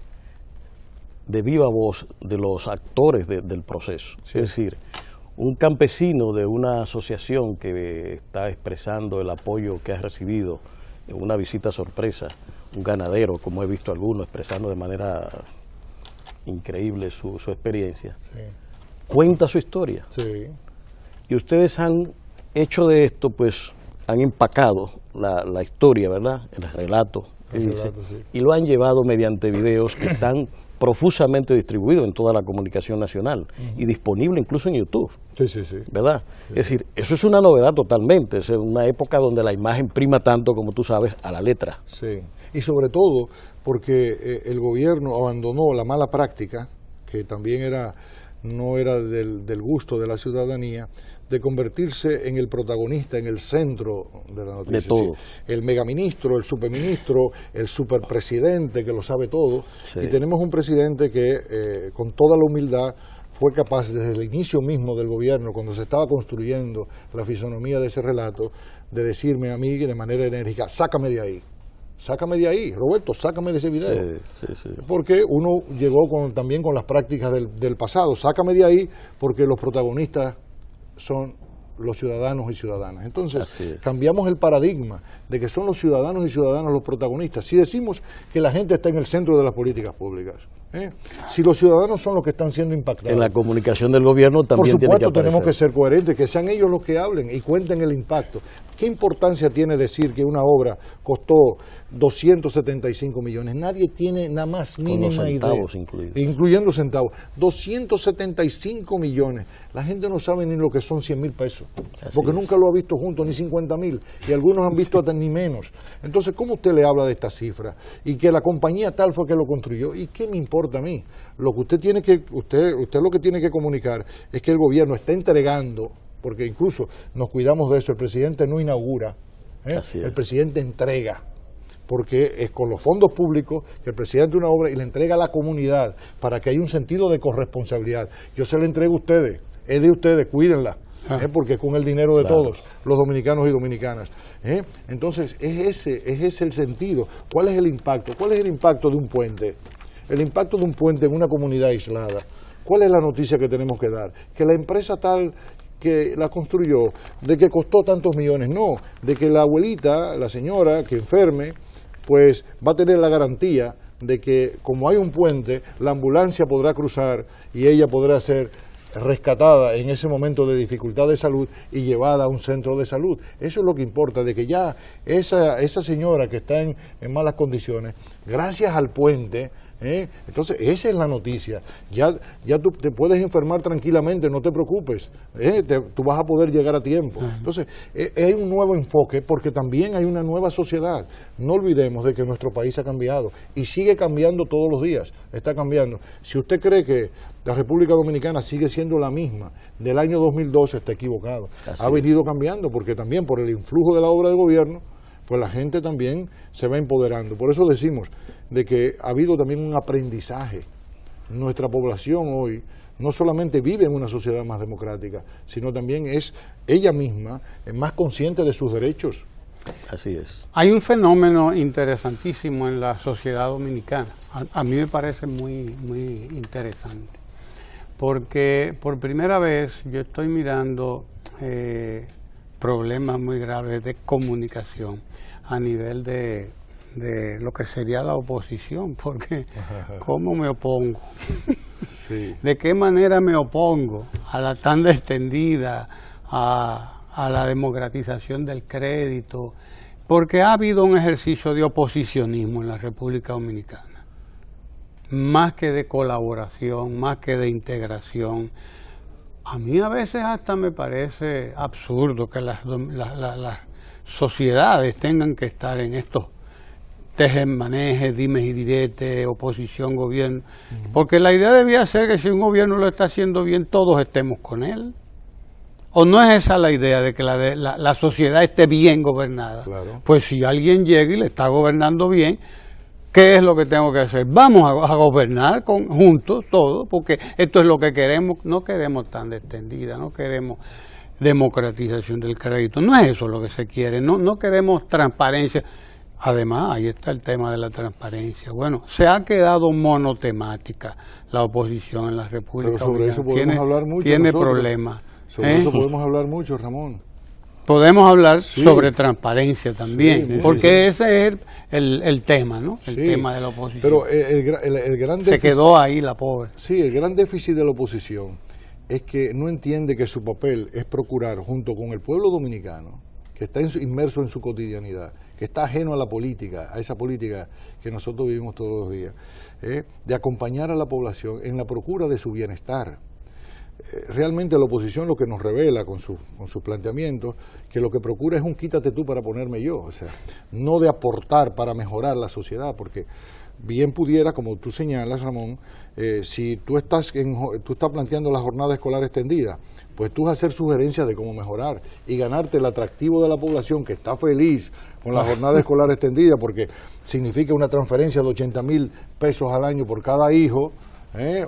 de viva voz de los actores del proceso. Sí. Es decir, un campesino de una asociación que está expresando el apoyo que ha recibido en una visita sorpresa, un ganadero, como he visto algunos, expresando de manera increíble su experiencia, cuenta su historia. Sí. Y ustedes han hecho de esto, pues, han empacado la historia, ¿verdad?, el relato, y lo han llevado mediante videos que están profusamente distribuidos en toda la comunicación nacional y disponible incluso en YouTube. ¿Verdad? Es decir, eso es una novedad totalmente, es una época donde la imagen prima tanto, como tú sabes, a la letra. Sí, y sobre todo porque el gobierno abandonó la mala práctica, que también no era del gusto de la ciudadanía, de convertirse en el protagonista, en el centro de la noticia. De todo. Sí, el megaministro, el superministro, el superpresidente que lo sabe todo. Sí. Y tenemos un presidente que, con toda la humildad, fue capaz desde el inicio mismo del gobierno, cuando se estaba construyendo la fisonomía de ese relato, de decirme a mí de manera enérgica, sácame de ahí, Roberto, sácame de ese video. Sí. Porque uno llegó también con las prácticas del pasado, sácame de ahí porque los protagonistas son los ciudadanos y ciudadanas. Entonces, cambiamos el paradigma de que son los ciudadanos y ciudadanas los protagonistas. Si decimos que la gente está en el centro de las políticas públicas, si los ciudadanos son los que están siendo impactados. En la comunicación del gobierno también tiene que aparecer. Por supuesto, tenemos que ser coherentes, que sean ellos los que hablen y cuenten el impacto. ¿Qué importancia tiene decir que una obra costó 275 millones? Nadie tiene nada más mínima idea. Con los centavos incluidos. Incluyendo centavos. 275 millones. La gente no sabe ni lo que son 100 mil pesos. Porque nunca lo ha visto junto, ni 50 mil. Y algunos han visto hasta ni menos. Entonces, ¿cómo usted le habla de esta cifra? Y que la compañía tal fue que lo construyó. ¿Y qué me importa a mí? Lo que usted tiene que, usted lo que tiene que comunicar es que el gobierno está entregando, porque incluso nos cuidamos de eso, el presidente no inaugura, el presidente entrega, porque es con los fondos públicos que el presidente una obra y le entrega a la comunidad para que haya un sentido de corresponsabilidad. Yo se la entrego a ustedes, es de ustedes, cuídenla, porque es con el dinero de todos, los dominicanos y dominicanas. Entonces, es ese el sentido. ¿Cuál es el impacto? ¿Cuál es el impacto de un puente? El impacto de un puente en una comunidad aislada. ¿Cuál es la noticia que tenemos que dar? Que la empresa tal que la construyó, de que costó tantos millones, no, de que la abuelita, la señora que enferme, pues va a tener la garantía de que como hay un puente, la ambulancia podrá cruzar y ella podrá ser rescatada en ese momento de dificultad de salud y llevada a un centro de salud. Eso es lo que importa, de que ya esa señora que está en malas condiciones, gracias al puente, entonces esa es la noticia. Ya tú te puedes enfermar tranquilamente, no te preocupes, tú vas a poder llegar a tiempo. Entonces hay un nuevo enfoque porque también hay una nueva sociedad. No olvidemos de que nuestro país ha cambiado y sigue cambiando todos los días, está cambiando. Si usted cree que la República Dominicana sigue siendo la misma del año 2012, está equivocado. Ha venido cambiando porque también por el influjo de la obra de gobierno, pues la gente también se va empoderando. Por eso decimos de que ha habido también un aprendizaje. Nuestra población hoy no solamente vive en una sociedad más democrática, sino también es ella misma más consciente de sus derechos. Así es. Hay un fenómeno interesantísimo en la sociedad dominicana. A mí me parece muy, muy interesante. Porque por primera vez yo estoy mirando problemas muy graves de comunicación a nivel de lo que sería la oposición, porque ¿cómo me opongo? ¿De qué manera me opongo a la tanda extendida, a la democratización del crédito? Porque ha habido un ejercicio de oposicionismo en la República Dominicana, más que de colaboración, más que de integración. A mí a veces hasta me parece absurdo que las sociedades tengan que estar en estos tejes-manejes, dimes y diretes, oposición, gobierno, porque la idea debía ser que si un gobierno lo está haciendo bien, todos estemos con él. ¿O no es esa la idea de que la sociedad esté bien gobernada? Claro. Pues si alguien llega y le está gobernando bien, ¿qué es lo que tengo que hacer? Vamos a gobernar juntos todos, porque esto es lo que queremos. No queremos tan extendida, no queremos democratización del crédito. No es eso lo que se quiere, no queremos transparencia. Además, ahí está el tema de la transparencia. Bueno, se ha quedado monotemática la oposición en la República Dominicana. Pero sobre eso podemos hablar mucho. Tiene problemas. Sobre eso podemos hablar mucho, Ramón. Podemos hablar sobre transparencia también, porque ese es el tema, ¿no? El tema de la oposición. Pero el gran déficit, se quedó ahí la pobre. Sí, el gran déficit de la oposición es que no entiende que su papel es procurar, junto con el pueblo dominicano, que está inmerso en su cotidianidad, que está ajeno a la política, a esa política que nosotros vivimos todos los días, de acompañar a la población en la procura de su bienestar. Realmente la oposición lo que nos revela con sus planteamientos, que lo que procura es un quítate tú para ponerme yo, o sea, no de aportar para mejorar la sociedad, porque bien pudiera, como tú señalas, Ramón, si tú estás planteando la jornada escolar extendida, pues tú hacer sugerencias de cómo mejorar y ganarte el atractivo de la población que está feliz con la jornada escolar extendida, porque significa una transferencia de 80,000 pesos al año por cada hijo,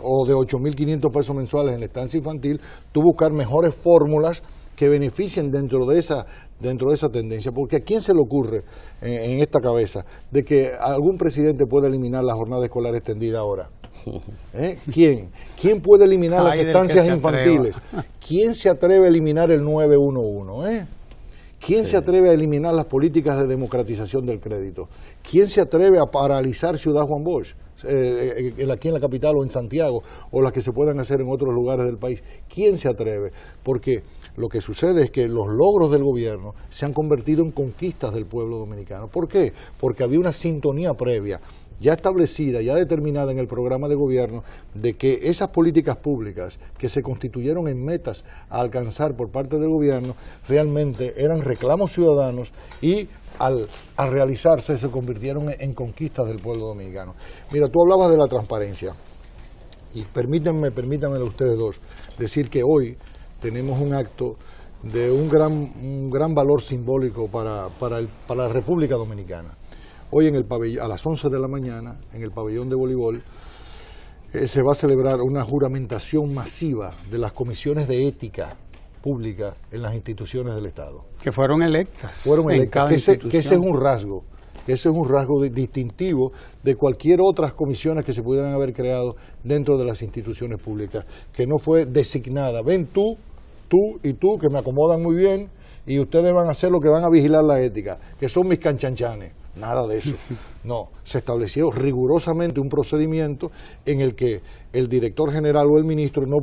o de 8.500 pesos mensuales en la estancia infantil, tú buscar mejores fórmulas que beneficien dentro de esa tendencia, porque ¿a quién se le ocurre en esta cabeza de que algún presidente puede eliminar la jornada escolar extendida ahora? ¿Quién puede eliminar las estancias infantiles? ¿Quién se atreve a eliminar el 911? ¿Quién se atreve a eliminar las políticas de democratización del crédito? ¿Quién se atreve a paralizar Ciudad Juan Bosch? Aquí en la capital o en Santiago, o las que se puedan hacer en otros lugares del país. ¿Quién se atreve? Porque lo que sucede es que los logros del gobierno se han convertido en conquistas del pueblo dominicano. ¿Por qué? Porque había una sintonía previa, ya establecida, ya determinada en el programa de gobierno, de que esas políticas públicas que se constituyeron en metas a alcanzar por parte del gobierno, realmente eran reclamos ciudadanos y al realizarse se convirtieron en conquistas del pueblo dominicano. Mira, tú hablabas de la transparencia, y permítanmelo ustedes dos, decir que hoy tenemos un acto de un gran valor simbólico para la República Dominicana. Hoy en el pabellón, a las 11 de la mañana, en el pabellón de voleibol, se va a celebrar una juramentación masiva de las comisiones de ética pública en las instituciones del Estado. Que fueron electas. Que ese es un rasgo. Ese es un rasgo distintivo de cualquier otras comisiones que se pudieran haber creado dentro de las instituciones públicas, que no fue designada. Ven tú y tú, que me acomodan muy bien, y ustedes van a hacer lo que van a vigilar la ética, que son mis canchanchanes. Nada de eso. No, se estableció rigurosamente un procedimiento en el que el director general o el ministro no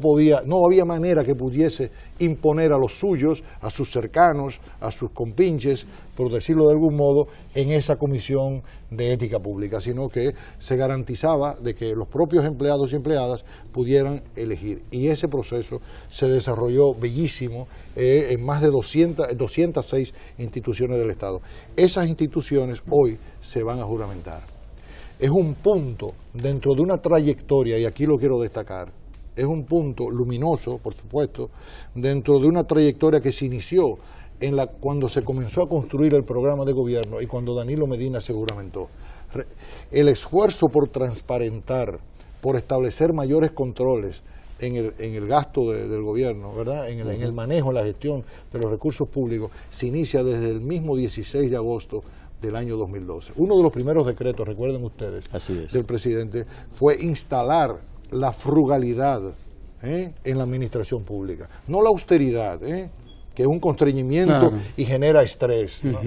había manera que pudiese imponer a los suyos, a sus cercanos, a sus compinches, por decirlo de algún modo, en esa comisión de ética pública, sino que se garantizaba de que los propios empleados y empleadas pudieran elegir. Y ese proceso se desarrolló bellísimo en más de 206 instituciones del Estado. Esas instituciones hoy se van a juramentar. Es un punto dentro de una trayectoria, y aquí lo quiero destacar, es un punto luminoso, por supuesto, dentro de una trayectoria que se inició cuando se comenzó a construir el programa de gobierno y cuando Danilo Medina se juramentó. El esfuerzo por transparentar, por establecer mayores controles en el gasto del gobierno, ¿verdad? En el manejo, en la gestión de los recursos públicos, se inicia desde el mismo 16 de agosto del año 2012. Uno de los primeros decretos, recuerden ustedes, del presidente, fue instalar la frugalidad en la administración pública, no la austeridad, que es un constreñimiento y genera estrés, ¿no?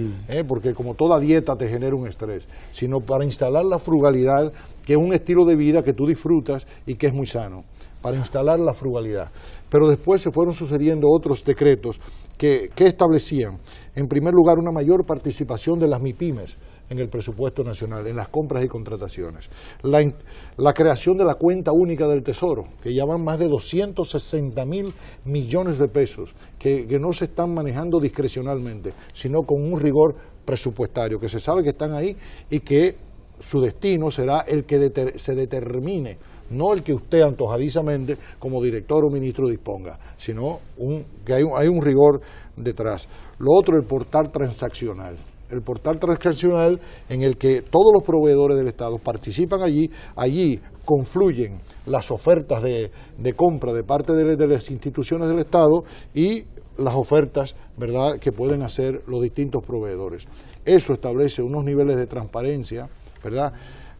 Porque como toda dieta te genera un estrés, sino para instalar la frugalidad, que es un estilo de vida que tú disfrutas y que es muy sano, para instalar la frugalidad. Pero después se fueron sucediendo otros decretos que establecían, en primer lugar, una mayor participación de las MIPYMES en el presupuesto nacional, en las compras y contrataciones. La creación de la cuenta única del Tesoro, que ya van más de 260.000 millones de pesos, que no se están manejando discrecionalmente, sino con un rigor presupuestario, que se sabe que están ahí y que su destino será el que se determine, no el que usted antojadizamente como director o ministro disponga, sino que hay un rigor detrás. Lo otro, el portal transaccional. El portal transaccional en el que todos los proveedores del Estado participan allí confluyen las ofertas de compra de parte de las instituciones del Estado y las ofertas, ¿verdad?, que pueden hacer los distintos proveedores. Eso establece unos niveles de transparencia, ¿verdad?,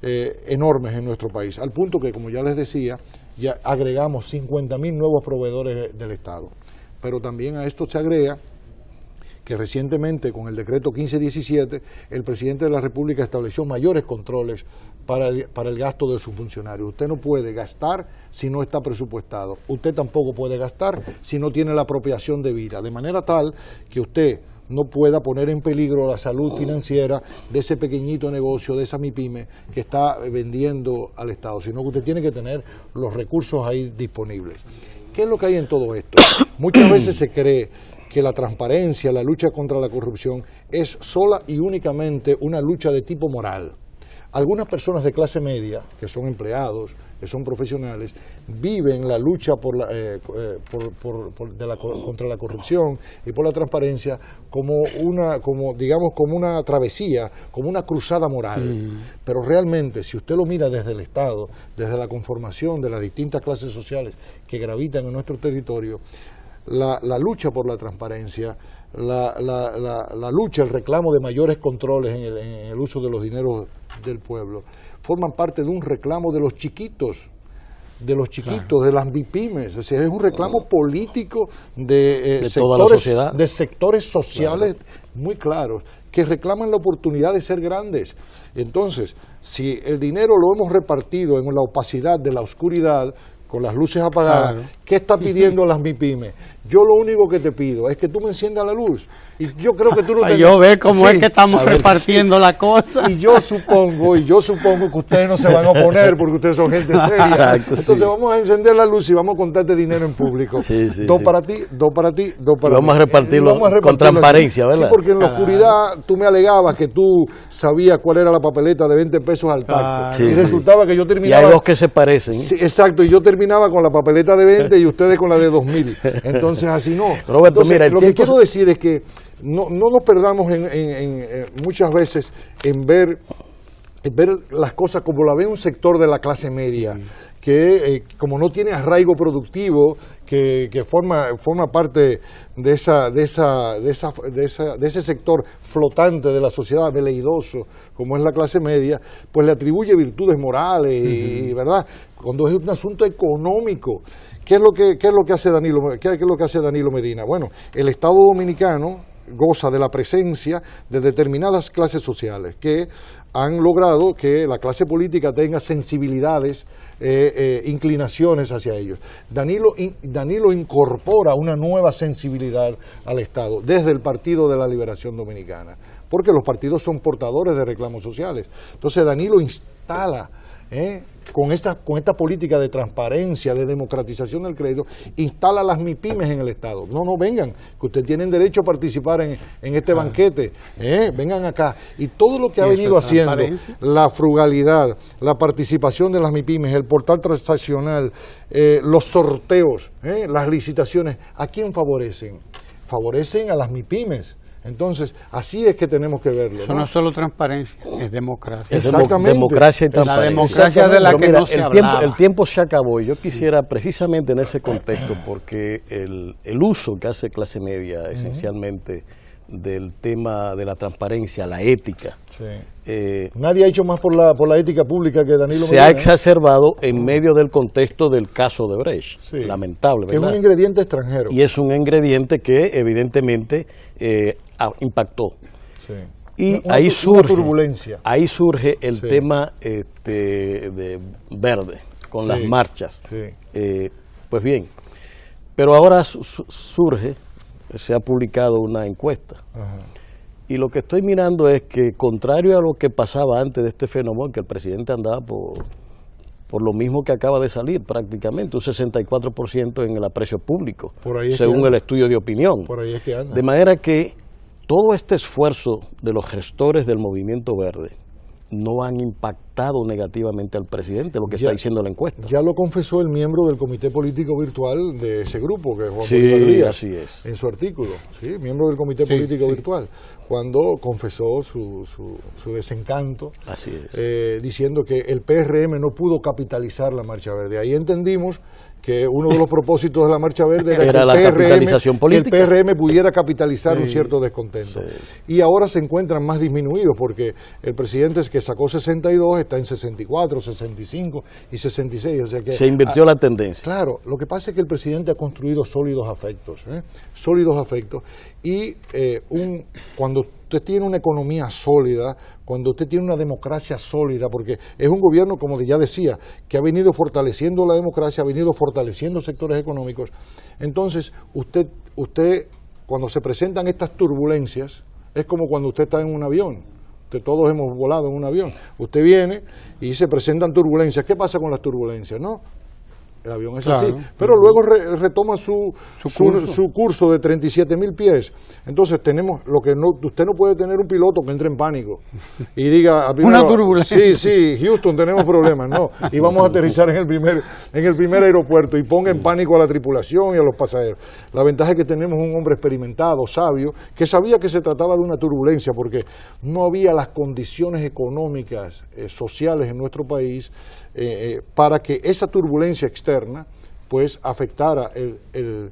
enormes en nuestro país, al punto que, como ya les decía, ya agregamos 50.000 nuevos proveedores del Estado. Pero también a esto se agrega que recientemente, con el decreto 1517, el presidente de la República estableció mayores controles para el gasto de sus funcionarios. Usted no puede gastar si no está presupuestado. Usted tampoco puede gastar si no tiene la apropiación debida, de manera tal que usted no pueda poner en peligro la salud financiera de ese pequeñito negocio, de esa MIPYME que está vendiendo al Estado, sino que usted tiene que tener los recursos ahí disponibles. ¿Qué es lo que hay en todo esto? Muchas veces se cree que la transparencia, la lucha contra la corrupción es sola y únicamente una lucha de tipo moral. Algunas personas de clase media, que son empleados, que son profesionales, viven la lucha contra la corrupción y por la transparencia como una travesía, como una cruzada moral. Pero realmente, si usted lo mira desde el Estado, desde la conformación de las distintas clases sociales que gravitan en nuestro territorio, la lucha por la transparencia, la lucha, el reclamo de mayores controles en el uso de los dineros del pueblo, forman parte de un reclamo de los chiquitos, claro, de las MIPYMES. Es decir, es un reclamo político de toda la sociedad, de sectores sociales, claro, muy claros, que reclaman la oportunidad de ser grandes. Entonces, si el dinero lo hemos repartido en la opacidad de la oscuridad, con las luces apagadas, claro, ¿qué está pidiendo las MIPYMES? Yo lo único que te pido es que tú me enciendas la luz. Y yo creo que tú no te... Yo veo cómo es que estamos repartiendo la cosa. Y yo supongo que ustedes no se van a oponer porque ustedes son gente seria. Exacto, entonces vamos a encender la luz y vamos a contarte dinero en público. Dos para ti, dos para ti, dos para ti. Vamos a repartirlo con transparencia, ¿verdad? Sí, porque en la oscuridad tú me alegabas que tú sabías cuál era la papeleta de 20 pesos al tacto. Y resultaba que yo terminaba... Y hay dos que se parecen. Sí, exacto, y yo terminaba con la papeleta de 20 y ustedes con la de 2000. Entonces así no. Roberto, entonces, mira, lo que quiero decir es que no nos perdamos muchas veces en ver las cosas como la ve un sector de la clase media, que como no tiene arraigo productivo, que forma parte de ese sector flotante de la sociedad, veleidoso, como es la clase media, pues le atribuye virtudes morales, y, ¿verdad? Cuando es un asunto económico. ¿Qué es lo que hace Danilo Medina? Bueno, el Estado Dominicano goza de la presencia de determinadas clases sociales que han logrado que la clase política tenga sensibilidades, inclinaciones hacia ellos. Danilo incorpora una nueva sensibilidad al Estado desde el Partido de la Liberación Dominicana, porque los partidos son portadores de reclamos sociales. Entonces Danilo instala, con esta política de transparencia, de democratización del crédito, instala las MIPYMES en el Estado. No vengan, que ustedes tienen derecho a participar en este banquete, vengan acá. Y todo lo que ha venido haciendo, la frugalidad, la participación de las MIPYMES, el portal transaccional, los sorteos, las licitaciones, ¿a quién favorecen? Favorecen a las MIPYMES. Entonces, así es que tenemos que verlo. Eso no es solo transparencia, es democracia. Exactamente. Democracia y transparencia. La democracia de la que no se hablaba. El tiempo se acabó y yo quisiera precisamente en ese contexto, porque el uso que hace clase media esencialmente del tema de la transparencia, la ética. Nadie ha hecho más por la ética pública que Danilo Medina. Se ha exacerbado en medio del contexto del caso de Brecht. Lamentable, ¿verdad? Que es un ingrediente extranjero. Y es un ingrediente que evidentemente impactó. Y ahí surge el tema de Verde, con las marchas. Pues bien, pero ahora se ha publicado una encuesta. Y lo que estoy mirando es que, contrario a lo que pasaba antes de este fenómeno, que el presidente andaba por lo mismo que acaba de salir prácticamente, un 64% en el aprecio público, según el estudio de opinión. Por ahí es que anda. De manera que todo este esfuerzo de los gestores del Movimiento Verde no han impactado negativamente al presidente, lo que está diciendo la encuesta. Ya lo confesó el miembro del comité político virtual de ese grupo, que es Juan Bolívar Díaz, así es, en su artículo, miembro del comité político virtual, cuando confesó su desencanto, así es, diciendo que el PRM no pudo capitalizar la Marcha Verde. Ahí entendimos que uno de los propósitos de la Marcha Verde era la capitalización política, que el PRM pudiera capitalizar un cierto descontento. Y ahora se encuentran más disminuidos, porque el presidente que sacó 62 está en 64, 65 y 66. O sea que se invirtió la tendencia. Claro, lo que pasa es que el presidente ha construido sólidos afectos, y cuando usted tiene una economía sólida, cuando usted tiene una democracia sólida, porque es un gobierno, como ya decía, que ha venido fortaleciendo la democracia, ha venido fortaleciendo sectores económicos, entonces usted cuando se presentan estas turbulencias, es como cuando usted está en un avión. Todos hemos volado en un avión. Usted viene y se presentan turbulencias. ¿Qué pasa con las turbulencias? No, el avión es así. Pero luego retoma su curso de 37.000 pies. Entonces usted no puede tener un piloto que entre en pánico y diga, una turbulencia. Sí, Houston, tenemos problemas. No, y vamos a aterrizar en el primer aeropuerto y ponga en pánico a la tripulación y a los pasajeros. La ventaja es que tenemos un hombre experimentado, sabio, que sabía que se trataba de una turbulencia porque no había las condiciones económicas, sociales en nuestro país para que esa turbulencia externa pues afectara el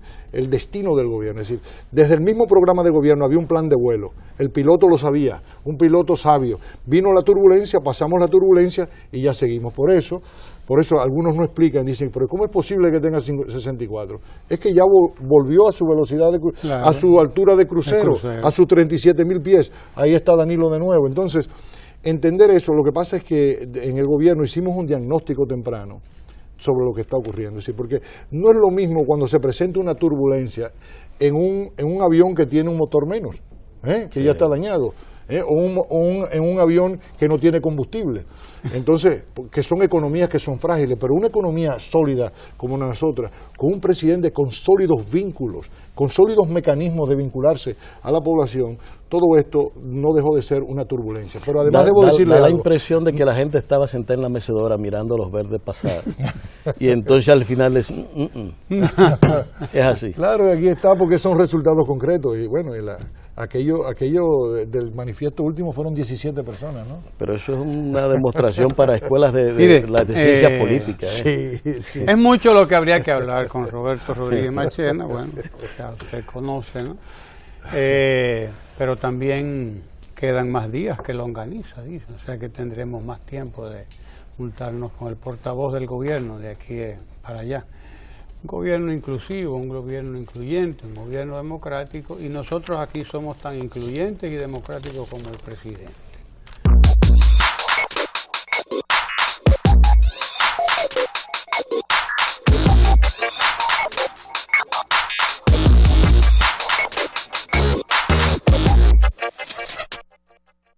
destino del gobierno. Es decir, desde el mismo programa de gobierno había un plan de vuelo, el piloto lo sabía, un piloto sabio. Vino la turbulencia, pasamos la turbulencia y ya seguimos. Por eso algunos no explican, dicen, pero ¿cómo es posible que tenga 64? Es que ya volvió a su velocidad, claro, a su altura de crucero, a sus 37.000 pies. Ahí está Danilo de nuevo. Entonces, entender eso, lo que pasa es que en el gobierno hicimos un diagnóstico temprano sobre lo que está ocurriendo. Es decir, porque no es lo mismo cuando se presenta una turbulencia en un avión que tiene un motor menos, que ya está dañado, o en un avión que no tiene combustible. Entonces, que son economías que son frágiles, pero una economía sólida como la nosotras, con un presidente con sólidos vínculos, con sólidos mecanismos de vincularse a la población, todo esto no dejó de ser una turbulencia. Pero además debo decirle da algo. La impresión de que la gente estaba sentada en la mecedora mirando a los verdes pasar. Y entonces al final es así. Claro, aquí está porque son resultados concretos. Y bueno, aquello del manifiesto último fueron 17 personas, ¿no? Pero eso es una demostración para escuelas de ciencias políticas. Sí. Es mucho lo que habría que hablar con Roberto Rodríguez Marchena, bueno, ya usted conoce, ¿no? Pero también quedan más días que longaniza, dice, o sea que tendremos más tiempo de juntarnos con el portavoz del gobierno de aquí para allá. Un gobierno inclusivo, un gobierno incluyente, un gobierno democrático, y nosotros aquí somos tan incluyentes y democráticos como el presidente.